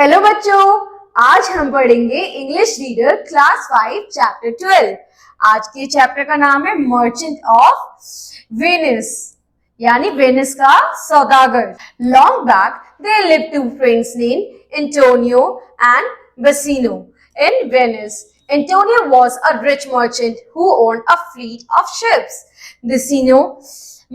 Hello बच्चों, आज हम पढ़ेंगे इंग्लिश रीडर क्लास 5 चैप्टर 12। आज के चैप्टर का नाम है मर्चेंट ऑफ वेनिस, यानी वेनिस का सौदागर। Long back there lived two friends name Antonio and Bassanio in Venice. Antonio was a rich merchant who owned a fleet of ships.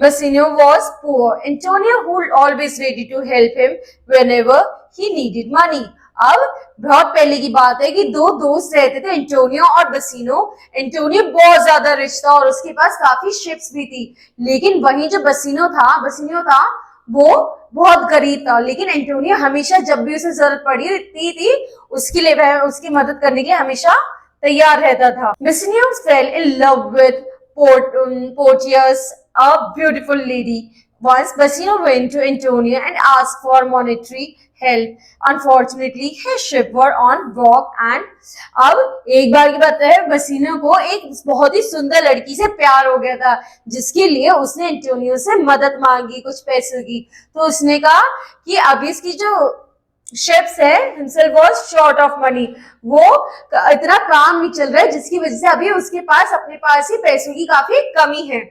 Basino was poor. Antonio was always ready to help him whenever he needed money. अब बहुत पहले की बात है कि दो दोस्त रहते थे, एंटोनियो और बसिनो। एंटोनियो बहुत ज्यादा रिच था और उसके पास काफी शिप्स भी थी, लेकिन वहीं जो बसिनो था वो बहुत गरीब था। लेकिन एंटोनियो हमेशा जब भी उसे जरूरत पड़ती थी उसके लिए वह उसकी मदद करने के लिए हमेशा तैयार रहता था। Bassanio fell in love with Portius, a beautiful lady. Once Bassanio went to Antonio and asked for monetary help. Unfortunately, his ship were on dock and अब एक बार की बात है, बसिनो को एक बहुत ही सुंदर लड़की से प्यार हो गया था, जिसके लिए उसने एंटोनियो से मदद मांगी कुछ पैसों की। तो उसने कहा कि अभी इसकी जो शिप्स है himself was short of money, वो इतना काम नहीं चल रहा है, जिसकी वजह से अभी उसके पास अपने पास ही पैसों की काफी कमी है।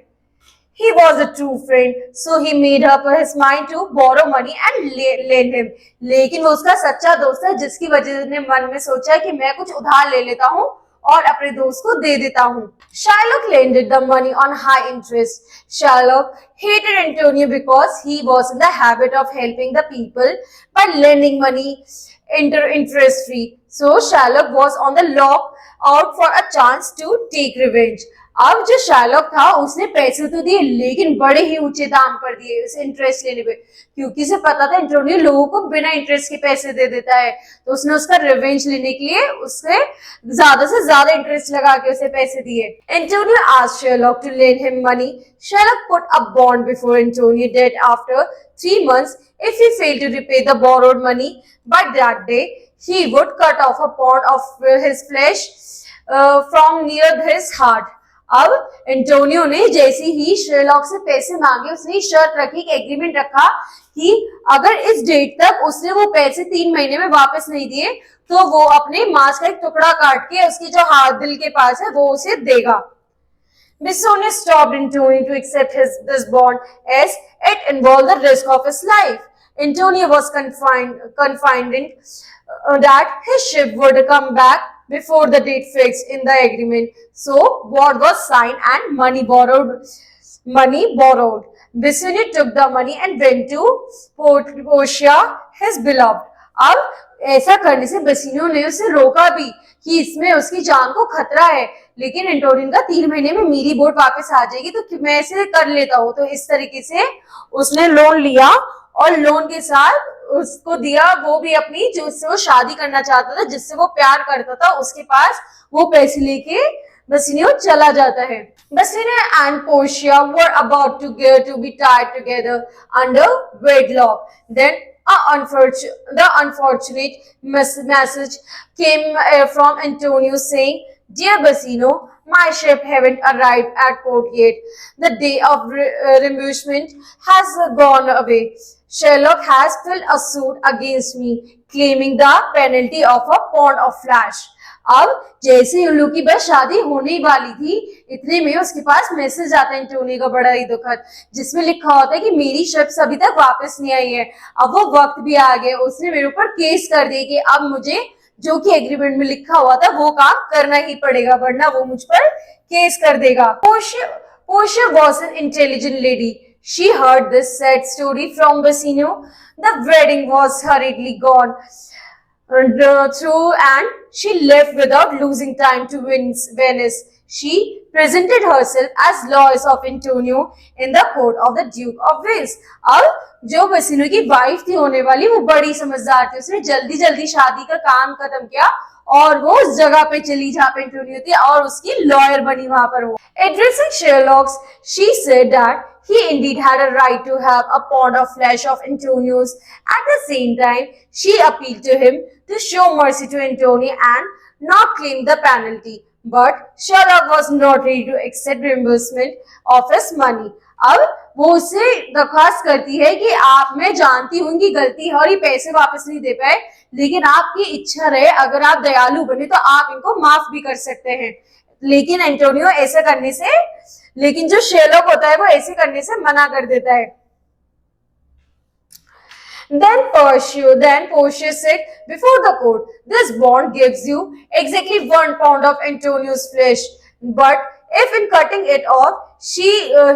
He was a true friend, so he made up his mind to borrow money and lend him. लेकिन वो उसका सच्चा दोस्त है, जिसकी वजह से उसने मन में सोचा कि मैं कुछ उधार ले लेता हूँ और अपने दोस्त को दे देता हूँ। Shylock lended the money on high interest. Shylock hated Antonio because he was in the habit of helping the people by lending money interest free. So Shylock was on the lookout for a chance to take revenge. अब जो Sherlock था उसने पैसे तो दिए, लेकिन बड़े ही ऊंचे दाम पर दिए उसे इंटरेस्ट लेने पे, क्योंकि उसे पता था एंटोनियो लोगों को बिना इंटरेस्ट के पैसे दे देता है। तो उसने उसका रिवेंज लेने के लिए उससे ज्यादा से ज्यादा इंटरेस्ट लगा के उसे पैसे दिए। Antonio asked Sherlock to lend him money. Sherlock put a bond before Antonio dead after 3 months if he failed to repay the borrowed money. But that day he would cut off a pound of his flesh from near his heart. अब Antonio ने जैसे ही Sherlock से पैसे मांगे, उसने शर्त रखी, एक एग्रीमेंट रखा कि अगर इस डेट तक उसने वो पैसे 3 महीने में वापस नहीं दिए तो वो अपने मांस का एक टुकड़ा काट के उसकी जो हाथ दिल के पास है वो उसे देगा। Bassanio stopped Antonio to accept this bond as it involved the risk of his life. Antonio was confident that his ship would come back before the date fixed in the agreement. So bond was signed and money borrowed. Bassanio took the money and went to Portia, his beloved. अब ऐसा करने से बसिनो ने उसे रोका भी कि इसमें उसकी जान को खतरा है, लेकिन एंटोनियो का 3 महीने में मेरी बोट वापस आ जाएगी तो मैं इसे कर लेता हूँ। तो इस तरीके से उसने लोन लिया और लोन के साथ उसको दिया, वो भी अपनी जो उससे वो शादी करना चाहता था, जिससे वो प्यार करता था, उसके पास वो पैसे लेके बसिनो चला जाता है। Bassanio and Portia were about to be tied together under wedlock. Then the unfortunate message came from Antonio saying, "Dear Bassanio, my ship haven't arrived at port yet. The day of reimbursement has gone away. Sherlock has filed a suit against me, claiming the penalty of a pound of flesh." अब जैसे उन लोग की बस शादी होने वाली थी, इतने में उसके पास मैसेज आता है एंटोनियो का बड़ा ही दुखद, जिसमें लिखा होता है कि मेरी शिप्स अभी तक वापस नहीं आई है, अब वो वक्त भी आ गया, उसने मेरे ऊपर केस कर दिया कि अब मुझे जो कि एग्रीमेंट में लिखा हुआ था वो काम करना ही पड़ेगा, वरना वो मुझ पर केस कर देगा। Portia was an intelligent lady. She heard this sad story from Bassanio. The wedding was hurriedly gone through and she left without losing time to Venice. She presented herself as Lois of Antonio in the court of the Duke of Venice. अब जो बसिनो की wife थी होने वाली, वो बड़ी समझदार थी, उसने जल्दी जल्दी शादी का काम खत्म किया और वो उस जगह पे चली जहाँ पे एंटोनियो थी और उसकी लॉयर बनी वहां पर वो। Addressing Sherlock, she said that he indeed had a right to have a pound of flesh of Antonio's. At the same time, she appealed to him to show mercy to Antonio and not claim the penalty. But Sherlock was not ready to accept reimbursement of his money. अब वो उससे दरख्वास्त करती है कि आप, मैं जानती हूँ कि गलती है और ये पैसे वापस नहीं दे पाए, लेकिन आपकी इच्छा रहे, अगर आप दयालु बने तो आप इनको माफ भी कर सकते हैं। लेकिन एंटोनियो ऐसा करने से, लेकिन जो शेरलॉक होता है वो ऐसे करने से मना कर देता है। Then Portia said before the court, this bond gives you exactly 1 pound of Antonio's flesh, but if in cutting it off,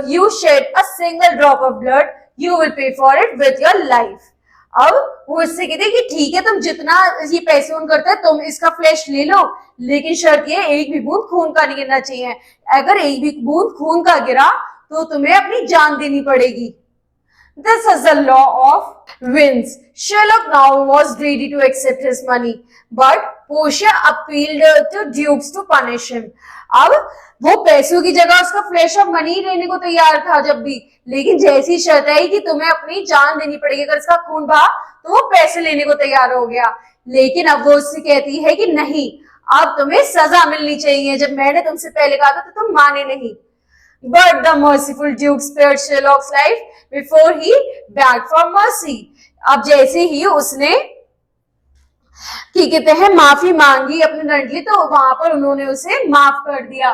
you shed a single drop of blood, you will pay for it with your life. अब वो इससे कहते हैं कि ठीक है, तुम जितना ये पैसे उन करते हैं, तुम इसका फ्लैश ले लो, लेकिन शर्त ये, एक भी बूंद खून का नहीं गिरना चाहिए। अगर एक भी बूंद खून का गिरा तो तुम्हें अपनी जान देनी पड़ेगी। This is the law of winds. Sherlock now was ready to accept his money, but Portia appealed to Dukes to punish him. अब वो पैसों की जगह उसका फ्लैश ऑफ मनी लेने को तैयार था जब भी, लेकिन जैसी शर्त आई कि तुम्हें अपनी जान देनी पड़ेगी अगर इसका खून बहा, तो वो पैसे लेने को तैयार हो गया। लेकिन अब वो उससे कहती है कि नहीं, अब तुम्हें सजा मिलनी चाहिए, जब मैंने तुमसे पहले कहा था तो तुम माने नहीं। But the merciful Duke spared Sherlock's life before he begged for mercy. अब जैसे ही उसने कहते हैं माफी मांगी अपने दंड की, तो वहां पर उन्होंने उसे माफ कर दिया।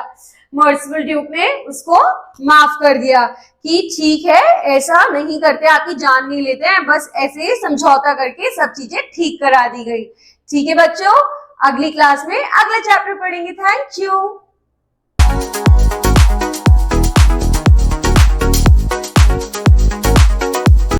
मर्सिफुल ड्यूक ने उसको माफ कर दिया कि ठीक है, ऐसा नहीं करते, आपकी जान नहीं लेते हैं, बस ऐसे समझौता करके सब चीजें ठीक करा दी गई। ठीक है बच्चों, अगली क्लास में अगला चैप्टर पढ़ेंगे। Thank you.